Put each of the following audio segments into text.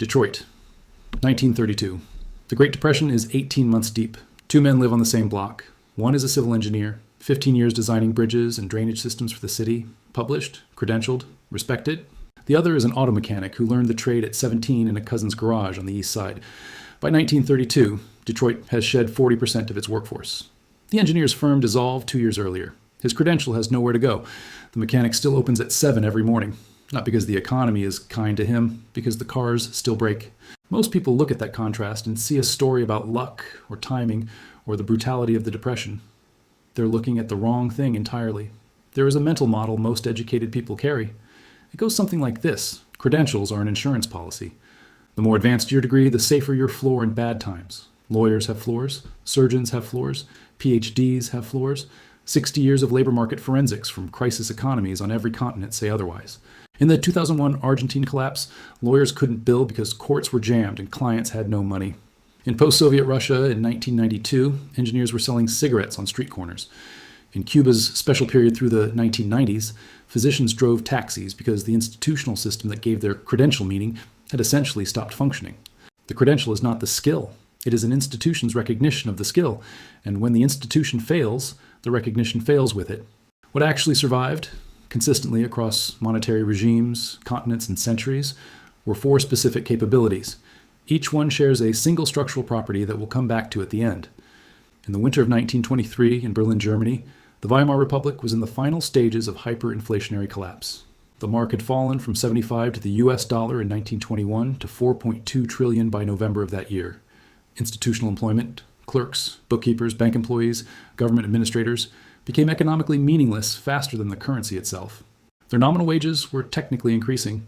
Detroit, 1932. The Great Depression is 18 months deep. Two men live on the same block. One is a civil engineer, 15 years designing bridges and drainage systems for the city, published, credentialed, respected. The other is an auto mechanic who learned the trade at 17 in a cousin's garage on the east side. By 1932, Detroit has shed 40% of its workforce. The engineer's firm dissolved 2 years earlier. His credential has nowhere to go. The mechanic still opens at 7 every morning. Not because the economy is kind to him, because the cars still break. Most people look at that contrast and see a story about luck or timing or the brutality of the Depression. They're looking at the wrong thing entirely. There is a mental model most educated people carry. It goes something like this. Credentials are an insurance policy. The more advanced your degree, the safer your floor in bad times. Lawyers have floors. Surgeons have floors. PhDs have floors. 60 years of labor market forensics from crisis economies on every continent say otherwise. In the 2001 Argentina collapse, lawyers couldn't bill because courts were jammed and clients had no money. In post-Soviet Russia in 1992, engineers were selling cigarettes on street corners. In Cuba's special period through the 1990s, physicians drove taxis because the institutional system that gave their credential meaning had essentially stopped functioning. The credential is not the skill. It is an institution's recognition of the skill, and when the institution fails, the recognition fails with it. What actually survived, consistently across monetary regimes, continents, and centuries, were 4 specific capabilities. Each one shares a single structural property that we'll come back to at the end. In the winter of 1923 in Berlin, Germany, the Weimar Republic was in the final stages of hyperinflationary collapse. The mark had fallen from 75 to the US dollar in 1921 to 4.2 trillion by November of that year. Institutional employment, clerks, bookkeepers, bank employees, government administrators, became economically meaningless faster than the currency itself. Their nominal wages were technically increasing.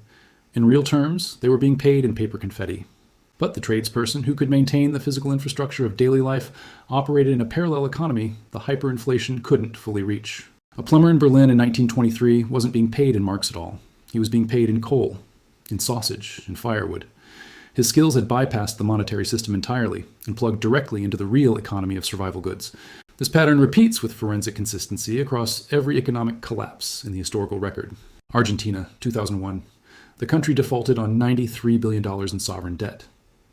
In real terms, they were being paid in paper confetti. But the tradesperson who could maintain the physical infrastructure of daily life operated in a parallel economy the hyperinflation couldn't fully reach. A plumber in Berlin in 1923 wasn't being paid in marks at all. He was being paid in coal, in sausage, in firewood. His skills had bypassed the monetary system entirely and plugged directly into the real economy of survival goods. This pattern repeats with forensic consistency across every economic collapse in the historical record. Argentina, 2001. The country defaulted on $93 billion in sovereign debt.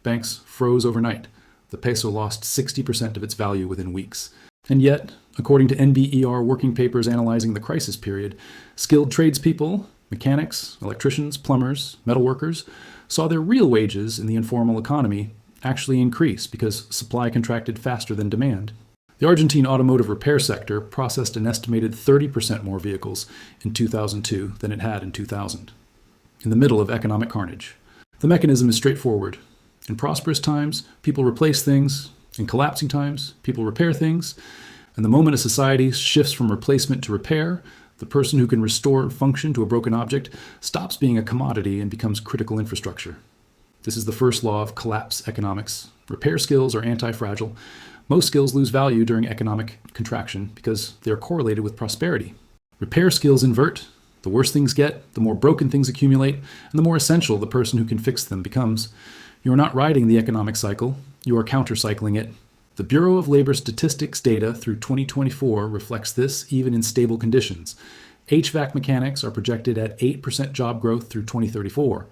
Banks froze overnight. The peso lost 60% of its value within weeks. And yet, according to NBER working papers analyzing the crisis period, skilled tradespeople, mechanics, electricians, plumbers, metalworkers, saw their real wages in the informal economy actually increase because supply contracted faster than demand. The Argentine automotive repair sector processed an estimated 30% more vehicles in 2002 than it had in 2000. In the middle of economic carnage. The mechanism is straightforward. In prosperous times, people replace things. In collapsing times, people repair things. And the moment a society shifts from replacement to repair, the person who can restore function to a broken object stops being a commodity and becomes critical infrastructure. This is the first law of collapse economics. Repair skills are anti-fragile. Most skills lose value during economic contraction because they are correlated with prosperity. Repair skills invert. The worse things get, the more broken things accumulate, and the more essential the person who can fix them becomes. You are not riding the economic cycle, you are counter-cycling it. The Bureau of Labor Statistics data through 2024 reflects this even in stable conditions. HVAC mechanics are projected at 8% job growth through 2034.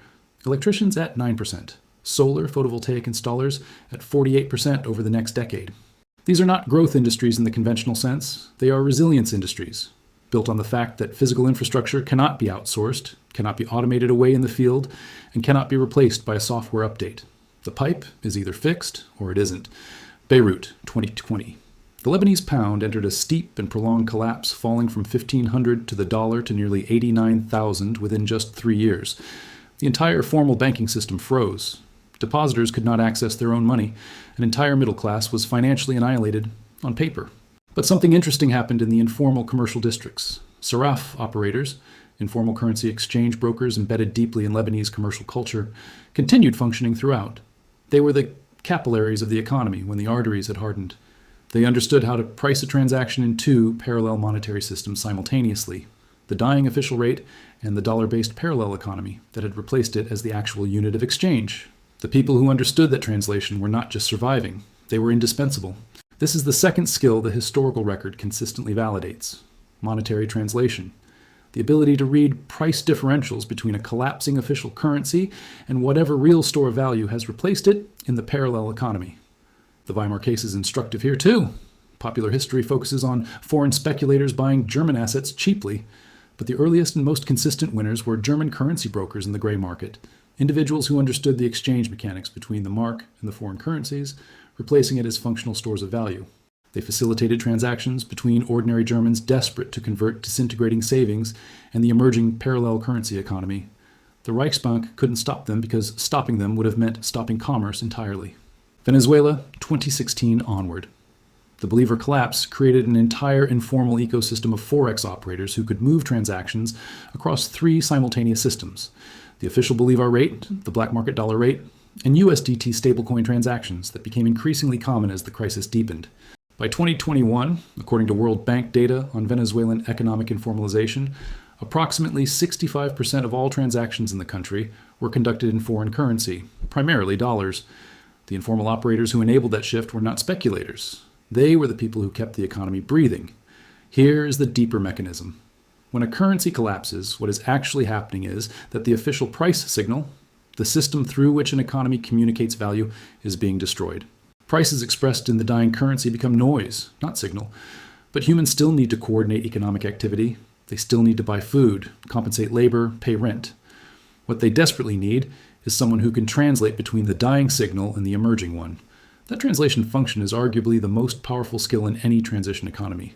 Electricians at 9%. Solar photovoltaic installers at 48% over the next decade. These are not growth industries in the conventional sense. They are resilience industries, built on the fact that physical infrastructure cannot be outsourced, cannot be automated away in the field, and cannot be replaced by a software update. The pipe is either fixed or it isn't. Beirut, 2020. The Lebanese pound entered a steep and prolonged collapse, falling from 1,500 to the dollar to nearly 89,000 within just 3 years. The entire formal banking system froze. Depositors could not access their own money. An entire middle class was financially annihilated on paper. But something interesting happened in the informal commercial districts. Saraf operators, informal currency exchange brokers embedded deeply in Lebanese commercial culture, continued functioning throughout. They were the capillaries of the economy when the arteries had hardened. They understood how to price a transaction in 2 parallel monetary systems simultaneously, the dying official rate and the dollar-based parallel economy that had replaced it as the actual unit of exchange. The people who understood that translation were not just surviving, they were indispensable. This is the second skill the historical record consistently validates: monetary translation. the ability to read price differentials between a collapsing official currency and whatever real store value has replaced it in the parallel economy. The Weimar case is instructive here too. Popular history focuses on foreign speculators buying German assets cheaply, but the earliest and most consistent winners were German currency brokers in the gray market, individuals who understood the exchange mechanics between the mark and the foreign currencies, replacing it as functional stores of value. They facilitated transactions between ordinary Germans desperate to convert disintegrating savings and the emerging parallel currency economy. The Reichsbank couldn't stop them because stopping them would have meant stopping commerce entirely. Venezuela, 2016 onward. The Believer collapse created an entire informal ecosystem of forex operators who could move transactions across 3 simultaneous systems: the official Bolivar rate, the black market dollar rate, and USDT stablecoin transactions that became increasingly common as the crisis deepened. By 2021, according to World Bank data on Venezuelan economic informalization, approximately 65% of all transactions in the country were conducted in foreign currency, primarily dollars. The informal operators who enabled that shift were not speculators. They were the people who kept the economy breathing. Here is the deeper mechanism. When a currency collapses, what is actually happening is that the official price signal, the system through which an economy communicates value, is being destroyed. Prices expressed in the dying currency become noise, not signal. But humans still need to coordinate economic activity. They still need to buy food, compensate labor, pay rent. What they desperately need is someone who can translate between the dying signal and the emerging one. That translation function is arguably the most powerful skill in any transition economy.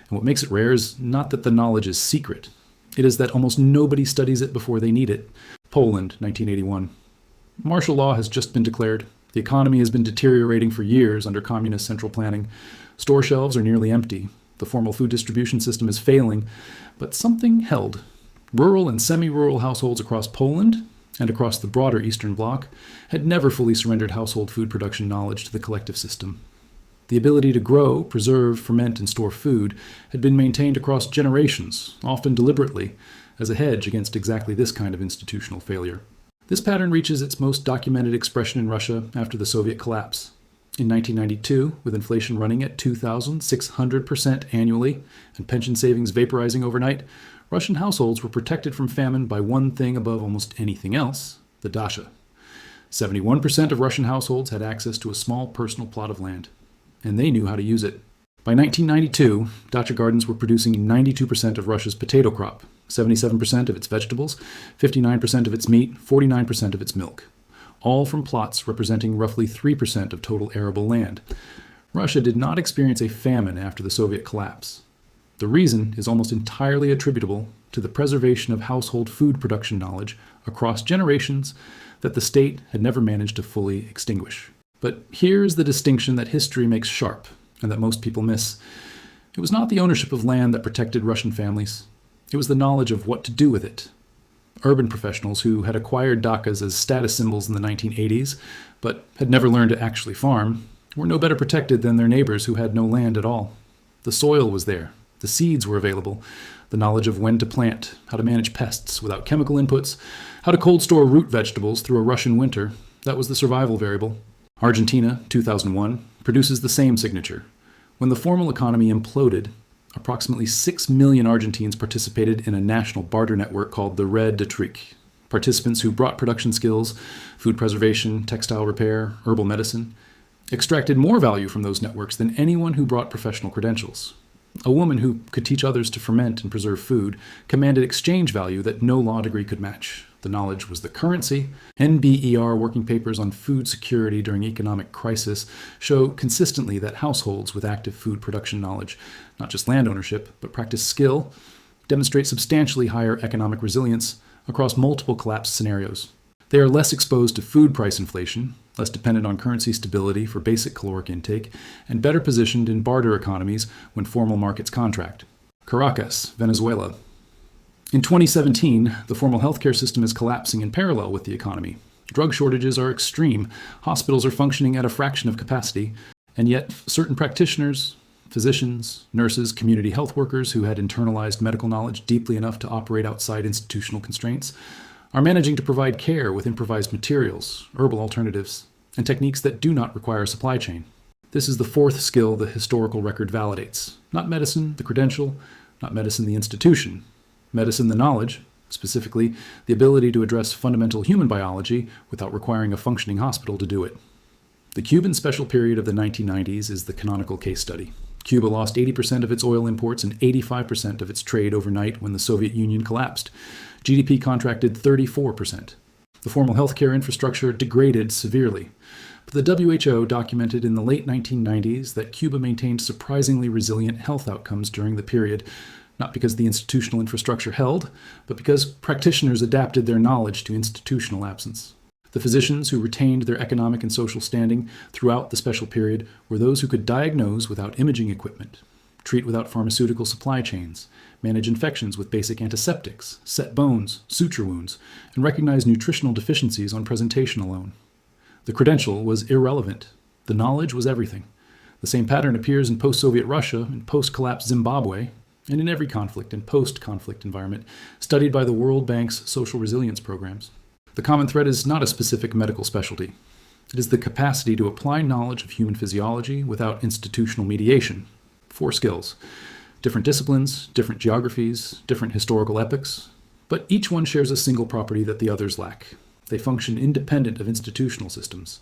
And what makes it rare is not that the knowledge is secret. It is that almost nobody studies it before they need it. Poland, 1981. Martial law has just been declared. The economy has been deteriorating for years under communist central planning. Store shelves are nearly empty. The formal food distribution system is failing, but something held. Rural and semi-rural households across Poland and across the broader Eastern Bloc had never fully surrendered household food production knowledge to the collective system. The ability to grow, preserve, ferment, and store food had been maintained across generations, often deliberately, as a hedge against exactly this kind of institutional failure. This pattern reaches its most documented expression in Russia after the Soviet collapse. In 1992, with inflation running at 2,600% annually and pension savings vaporizing overnight, Russian households were protected from famine by one thing above almost anything else: the dacha. 71% of Russian households had access to a small personal plot of land, and they knew how to use it. By 1992, dacha gardens were producing 92% of Russia's potato crop, 77% of its vegetables, 59% of its meat, 49% of its milk, all from plots representing roughly 3% of total arable land. Russia did not experience a famine after the Soviet collapse. The reason is almost entirely attributable to the preservation of household food production knowledge across generations that the state had never managed to fully extinguish. But here is the distinction that history makes sharp and that most people miss. It was not the ownership of land that protected Russian families. It was the knowledge of what to do with it. Urban professionals who had acquired dachas as status symbols in the 1980s, but had never learned to actually farm, were no better protected than their neighbors who had no land at all. The soil was there. The seeds were available. The knowledge of when to plant, how to manage pests without chemical inputs, how to cold store root vegetables through a Russian winter, that was the survival variable. Argentina, 2001, produces the same signature. When the formal economy imploded, approximately 6 million Argentines participated in a national barter network called the Red de Trique. Participants who brought production skills, food preservation, textile repair, herbal medicine, extracted more value from those networks than anyone who brought professional credentials. A woman who could teach others to ferment and preserve food commanded exchange value that no law degree could match. The knowledge was the currency. NBER working papers on food security during economic crisis show consistently that households with active food production knowledge, not just land ownership, but practice skill, demonstrate substantially higher economic resilience across multiple collapse scenarios. They are less exposed to food price inflation, less dependent on currency stability for basic caloric intake, and better positioned in barter economies when formal markets contract. Caracas, Venezuela. In 2017, the formal healthcare system is collapsing in parallel with the economy. Drug shortages are extreme, hospitals are functioning at a fraction of capacity, and yet certain practitioners, physicians, nurses, community health workers who had internalized medical knowledge deeply enough to operate outside institutional constraints are managing to provide care with improvised materials, herbal alternatives, and techniques that do not require a supply chain. This is the fourth skill the historical record validates. Not medicine, the credential, not medicine, the institution, medicine the knowledge, specifically the ability to address fundamental human biology without requiring a functioning hospital to do it. The Cuban special period of the 1990s is the canonical case study. Cuba lost 80% of its oil imports and 85% of its trade overnight when the Soviet Union collapsed. GDP contracted 34%. The formal healthcare infrastructure degraded severely. But the WHO documented in the late 1990s that Cuba maintained surprisingly resilient health outcomes during the period, not because the institutional infrastructure held, but because practitioners adapted their knowledge to institutional absence. The physicians who retained their economic and social standing throughout the special period were those who could diagnose without imaging equipment, treat without pharmaceutical supply chains, manage infections with basic antiseptics, set bones, suture wounds, and recognize nutritional deficiencies on presentation alone. The credential was irrelevant. The knowledge was everything. The same pattern appears in post-Soviet Russia and post-collapse Zimbabwe, and in every conflict and post-conflict environment studied by the World Bank's social resilience programs. The common thread is not a specific medical specialty. It is the capacity to apply knowledge of human physiology without institutional mediation. 4 skills. Different disciplines, different geographies, different historical epochs, but each one shares a single property that the others lack. They function independent of institutional systems.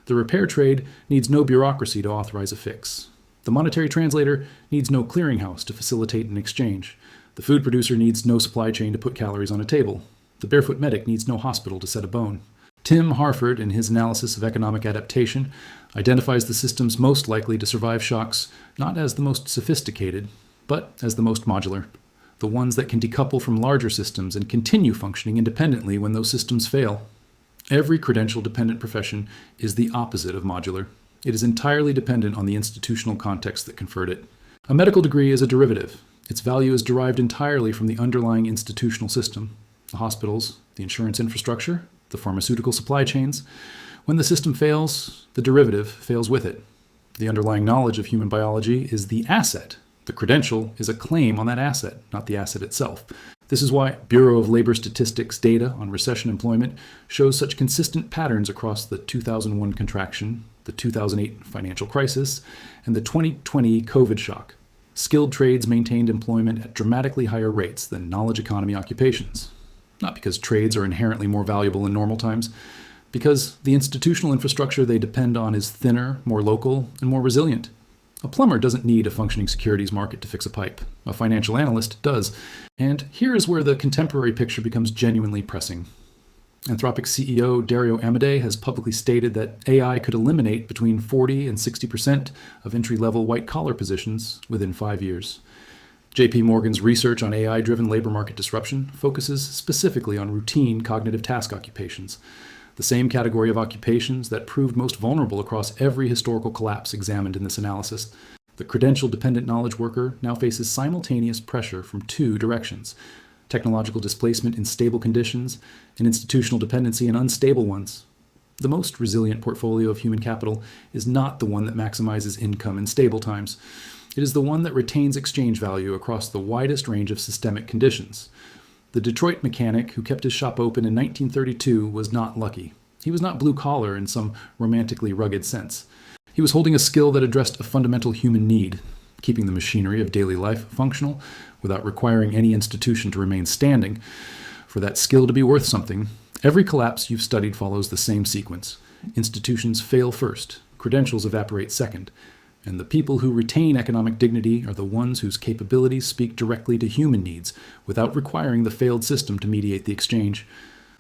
The repair trade needs no bureaucracy to authorize a fix. The monetary translator needs no clearinghouse to facilitate an exchange. The food producer needs no supply chain to put calories on a table. The barefoot medic needs no hospital to set a bone. Tim Harford, in his analysis of economic adaptation, identifies the systems most likely to survive shocks not as the most sophisticated, but as the most modular, the ones that can decouple from larger systems and continue functioning independently when those systems fail. Every credential-dependent profession is the opposite of modular. It is entirely dependent on the institutional context that conferred it. A medical degree is a derivative. Its value is derived entirely from the underlying institutional system, the hospitals, the insurance infrastructure, the pharmaceutical supply chains. When the system fails, the derivative fails with it. The underlying knowledge of human biology is the asset. The credential is a claim on that asset, not the asset itself. This is why Bureau of Labor Statistics data on recession employment shows such consistent patterns across the 2001 contraction, the 2008 financial crisis, and the 2020 COVID shock. Skilled trades maintained employment at dramatically higher rates than knowledge economy occupations. Not because trades are inherently more valuable in normal times, because the institutional infrastructure they depend on is thinner, more local, and more resilient. A plumber doesn't need a functioning securities market to fix a pipe. A financial analyst does. And here is where the contemporary picture becomes genuinely pressing. Anthropic CEO Dario Amodei has publicly stated that AI could eliminate between 40 and 60% of entry-level white-collar positions within 5 years. JP Morgan's research on AI-driven labor market disruption focuses specifically on routine cognitive task occupations, the same category of occupations that proved most vulnerable across every historical collapse examined in this analysis. The credential-dependent knowledge worker now faces simultaneous pressure from 2 directions: technological displacement in stable conditions and institutional dependency in unstable ones. The most resilient portfolio of human capital is not the one that maximizes income in stable times. It is the one that retains exchange value across the widest range of systemic conditions. The Detroit mechanic who kept his shop open in 1932 was not lucky. He was not blue-collar in some romantically rugged sense. He was holding a skill that addressed a fundamental human need, keeping the machinery of daily life functional without requiring any institution to remain standing. For that skill to be worth something, every collapse you've studied follows the same sequence. Institutions fail first, credentials evaporate second, and the people who retain economic dignity are the ones whose capabilities speak directly to human needs without requiring the failed system to mediate the exchange.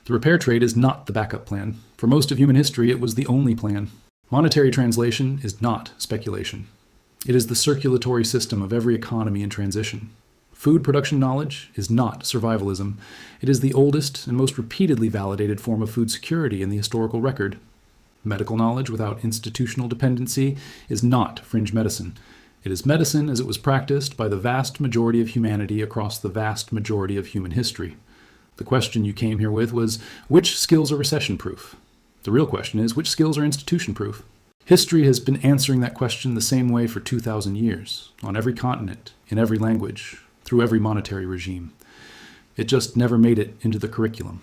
The repair trade is not the backup plan. For most of human history, it was the only plan. Monetary translation is not speculation. It is the circulatory system of every economy in transition. Food production knowledge is not survivalism. It is the oldest and most repeatedly validated form of food security in the historical record. Medical knowledge without institutional dependency is not fringe medicine. It is medicine as it was practiced by the vast majority of humanity across the vast majority of human history. The question you came here with was, which skills are recession-proof? The real question is, which skills are institution-proof? History has been answering that question the same way for 2,000 years, on every continent, in every language, through every monetary regime. It just never made it into the curriculum.